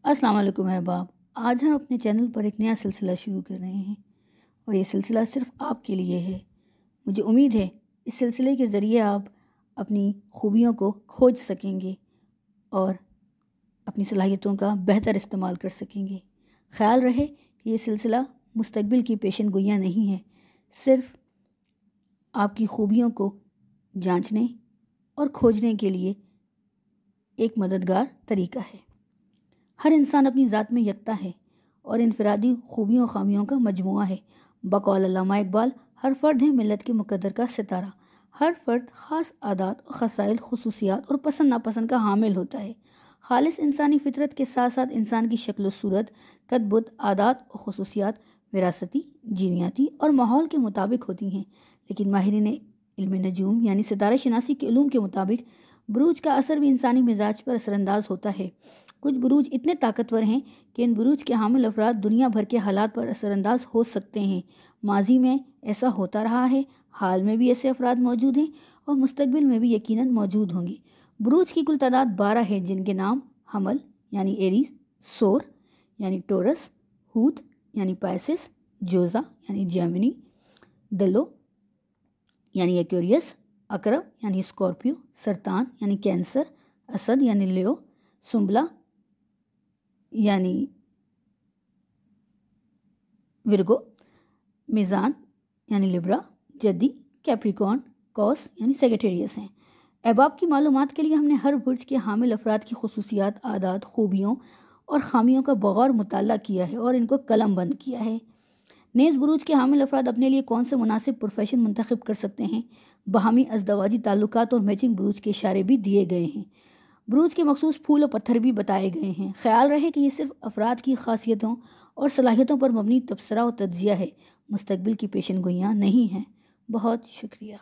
अस्सलाम वालेकुम अहबाब। आज हम अपने चैनल पर एक नया सिलसिला शुरू कर रहे हैं और ये सिलसिला सिर्फ़ आपके लिए है। मुझे उम्मीद है इस सिलसिले के ज़रिए आप अपनी खूबियों को खोज सकेंगे और अपनी सलाहियतों का बेहतर इस्तेमाल कर सकेंगे। ख़याल रहे कि ये सिलसिला मुस्तकबिल की पेशन गोइयाँ नहीं है, सिर्फ़ आपकी खूबियों को जांचने और खोजने के लिए एक मददगार तरीका है। हर इंसान अपनी ज़ात में यकता है और इनफरादी खूबियों खामियों का मजमुआ है। बकौल अल्लामा इकबाल, हर फ़र्द है मिलत के मुक़द्दर का सितारा। हर फ़र्द ख़ास आदात और ख़साइल, खुसूसियात और पसंद नापसंद का हामिल होता है। खालिस इंसानी फ़ितरत के साथ साथ इंसान की शक्ल सूरत, कद-बुत, आदात और खुसूसियात विरासती, जीनियाती और माहौल के मुताबिक होती हैं। लेकिन माहिरीन इल्म नजूम यानी सितारा शनासी के इल्म के मुताबिक बुरूज का असर भी इंसानी मिजाज पर असरअंदाज होता है। कुछ बुरूज इतने ताकतवर हैं कि इन बुरूज के हामिल अफराद दुनिया भर के हालात पर असरअंदाज हो सकते हैं। माजी में ऐसा होता रहा है, हाल में भी ऐसे अफराद मौजूद हैं और मुस्तकबिल में भी यकीनन मौजूद होंगे। बुरूज की कुल तादाद 12 है, जिनके नाम हमल यानी एरीज, सोर यानी टोरस, हूत यानी पाइसिस, जोज़ा यानी जेमिनी, डलो यानी एक्वेरियस, अकरब यानी स्कॉर्पियो, सरतान यानी कैंसर, असद यानी लियो, सुंबला यानी विर्गो, मीज़ान यानी लिब्रा, जद्दी, कैप्रिकॉर्न, कॉस यानी सेगिटेरियस हैं। अहबाब की मालूमात के लिए हमने हर बुर्ज के हामिल अफराद की खुसूसियात, आदात, खूबियों और खामियों का बगौर मुताला किया है और इनको कलम बंद किया है। नेज़ बुरूज के हामिल अफराद अपने लिए कौन से मुनासिब प्रोफेशन मुंतखब कर सकते हैं। बाहमी अज़दवाजी ताल्लुकात और मैचिंग बुरूज के इशारे भी दिए गए हैं। बुरूज के मखसूस फूल और पत्थर भी बताए गए हैं। ख्याल रहे कि ये सिर्फ अफराद की खासियतों और सलाहियतों पर मबनी तबसरा और तज्ज़िया है, मुस्तकबिल की पेशन गोइयाँ नहीं हैं। बहुत शुक्रिया।